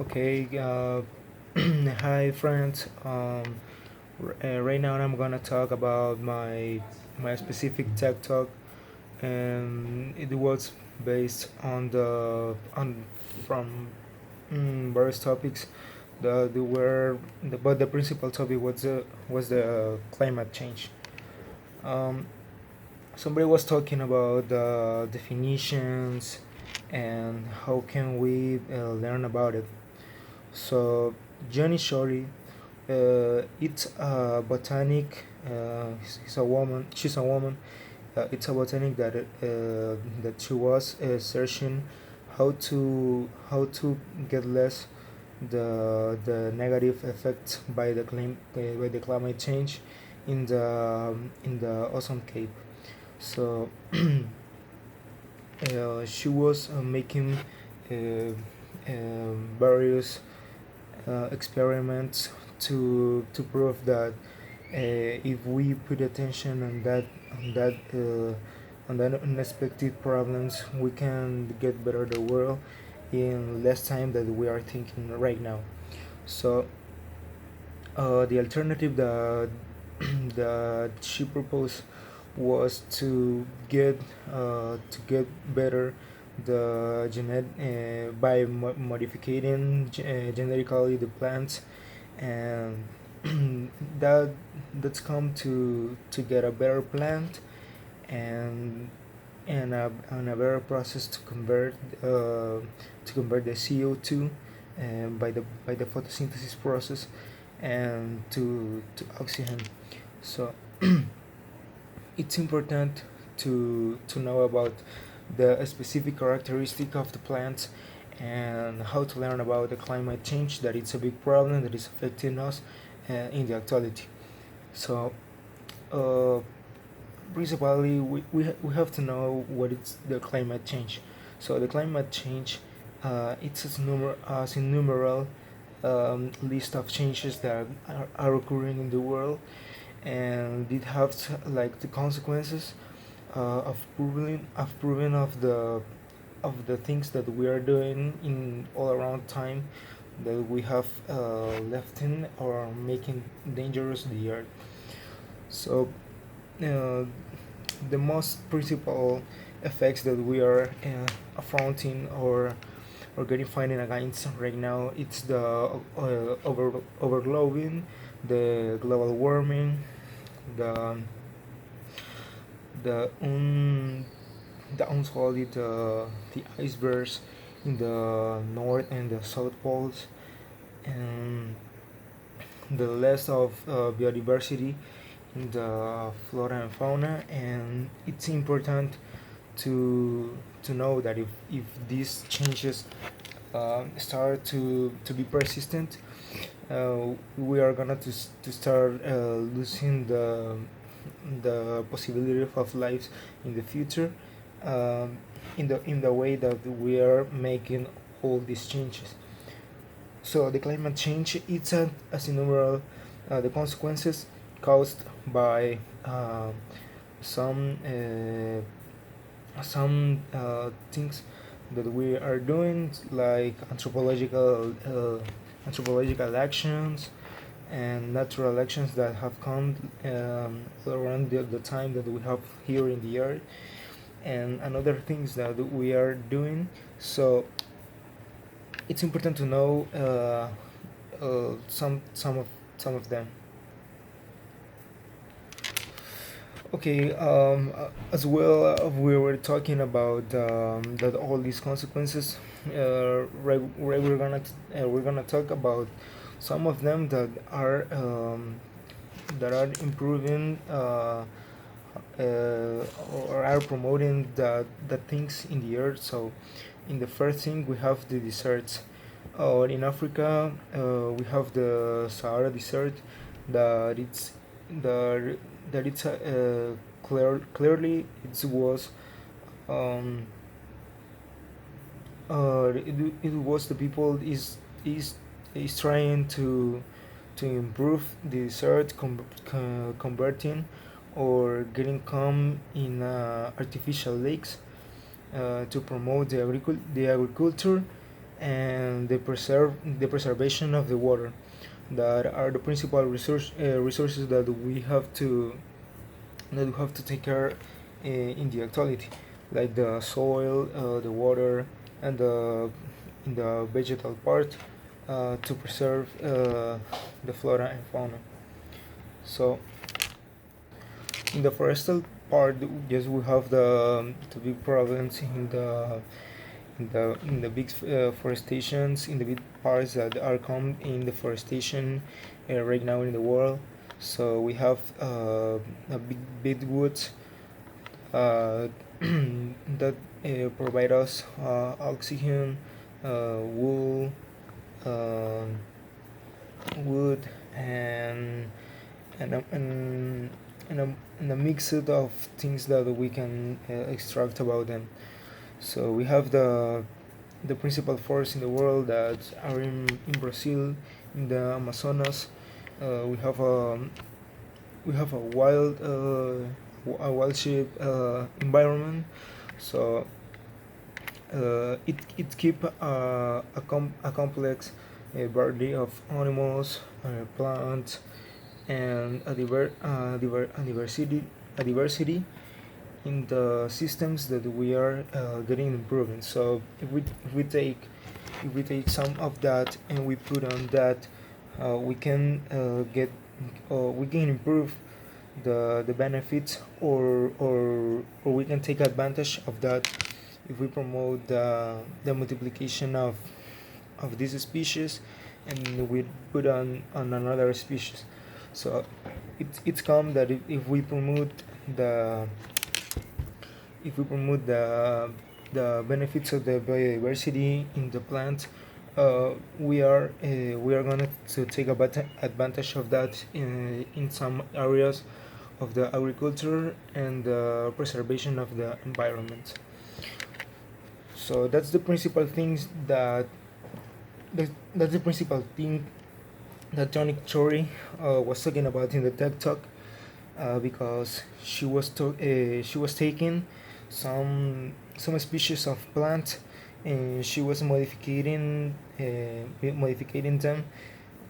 Okay, hi friends. Right now I'm gonna talk about my specific tech talk, and it was based on the on from various topics. The were the but the principal topic was the climate change. Um, Somebody was talking about the definitions and how can we learn about it. So Johnny Shorty, it's a botanic. He's a woman. She's a woman. It's a botanic that she was searching how to get less the negative effects by the climate change in the ozone cape. So she was making various experiments to prove that if we put attention on that unexpected problems, we can get better the world in less time than we are thinking right now. So the alternative that that she proposed was to get better the by modifying genetically the plants, and that that's come to get a better plant and and a better process to convert the CO2 by the photosynthesis process and to oxygen. So it's important to know about the specific characteristic of the plants and how to learn about the climate change, that it's a big problem that is affecting us in the actuality. So uh, principally we have to know what is the climate change. So the climate change, it's as innumerable list of changes that are occurring in the world, and it has like the consequences of proving of the things that we are doing in all around time, that we have left in or making dangerous the earth. So uh, the most principal effects that we are affronting or getting fighting against right now, it's the overglobing, the global warming, the the un the unsolid the icebergs in the north and the south poles, and the loss of biodiversity in the flora and fauna. And it's important to know that if these changes start to be persistent, we are gonna to start losing the possibility of life in the future, um, in the way that we are making all these changes. So the climate change, it's as innumerable the consequences caused by some things that we are doing, like anthropological actions and natural actions that have come around the time that we have here in the earth, and another things that we are doing. So it's important to know some of them. Okay, as well, we were talking about that all these consequences. We're gonna talk about some of them that are improving or are promoting the things in the earth. So, in the first thing we have the deserts. In Africa, we have the Sahara Desert, that it's the that it's clearly it was um, it was the people is is trying to improve the desert, converting or getting calm in artificial lakes to promote the agriculture and the preservation of the water, that are the principal resources that we have to take care in the actuality, like the soil, the water, and in the vegetal part, to preserve the flora and fauna. So in the forestal part, yes, we have the big problems in the big forestations, in the big parts that are come in deforestation right now in the world. So we have a big woods uh, that provide us oxygen, wool, uh, wood, and and a, and, and a mix of things that we can extract about them. So we have the principal forests in the world that are in Brazil, in the Amazonas. We have a wild shape environment. So it keep a complex variety of animals, plants, and a diversity in the systems that we are getting improving. So if we take some of that and we put on that, we can we can improve the benefits, or we can take advantage of that if we promote the multiplication of this species, and we put on another species. So it's come that if we promote the the benefits of the biodiversity in the plant, we are going to take advantage of that in some areas of the agriculture and the preservation of the environment. So that's the principal things that's the principal thing that Johnny Chori was talking about in the TED Talk, because she was taking some species of plant, and she was modificating them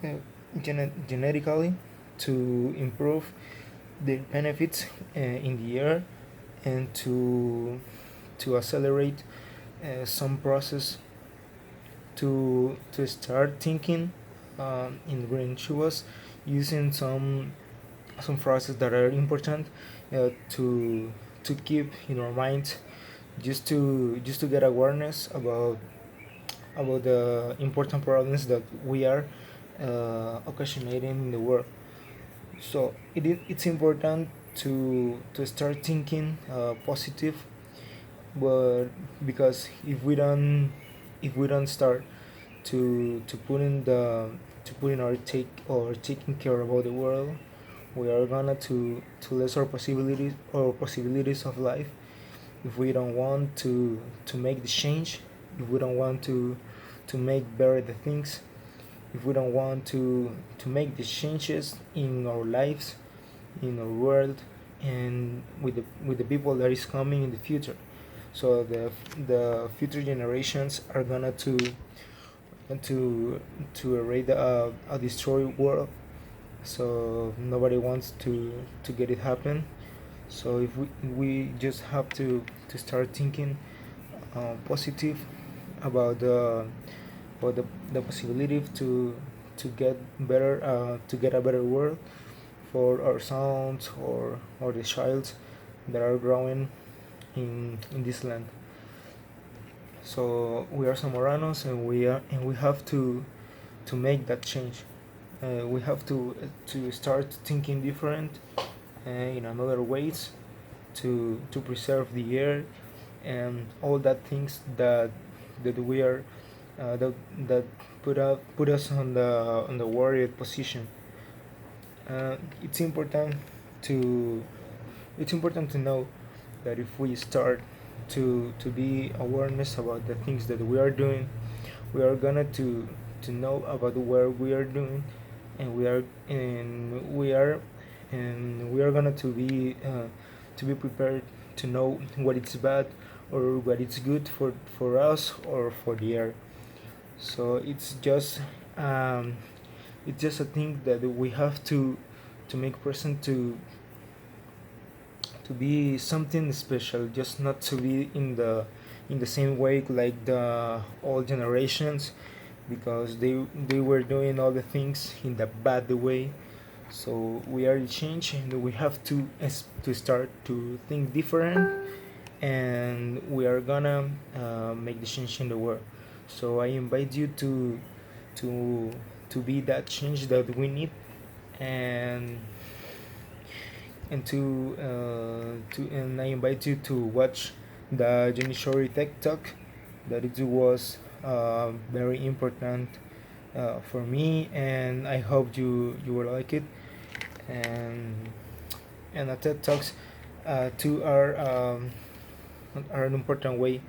uh, genetically to improve the benefits in the air, and to accelerate some process to start thinking in green. She was using some phrases that are important to keep in our mind, just to get awareness about the important problems that we are occasionating in the world. So it's important to start thinking positive, but because if we don't start to put in our taking care about the world, we are gonna to less our possibilities of life, if we don't want to make the change, if we don't want to make better the things, if we don't want to make the changes in our lives, in our world, and with the people that is coming in the future. So the future generations are gonna to to erase a destroyed world. So nobody wants to get it happen. So if we just have to start thinking positive about the possibility to get a better world for our sons, or the child that are growing in this land. So we are Samoranos, and we have to make that change. We have to start thinking different in another ways to preserve the air and all that things that we are that put us on the worried position. It's important to know that if we start to be awareness about the things that we are doing, we are gonna to know about where we are doing, and we are gonna to be prepared to know what is bad or what is good for us or for the air. So um, it's just a thing that we have to make present to be something special, just not to be in the same way like the old generations, because they were doing all the things in the bad way. So we are changed, and we have to start to think different, and we are gonna make the change in the world. So I invite you to to be that change that we need, and and I invite you to watch the Jenny Shori Tech Talk. That it was very important for me, and I hope you will like it. And the TED Talks too are an important way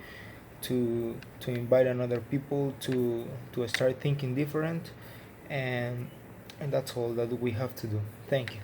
to invite another people to start thinking different, and that's all that we have to do. Thank you.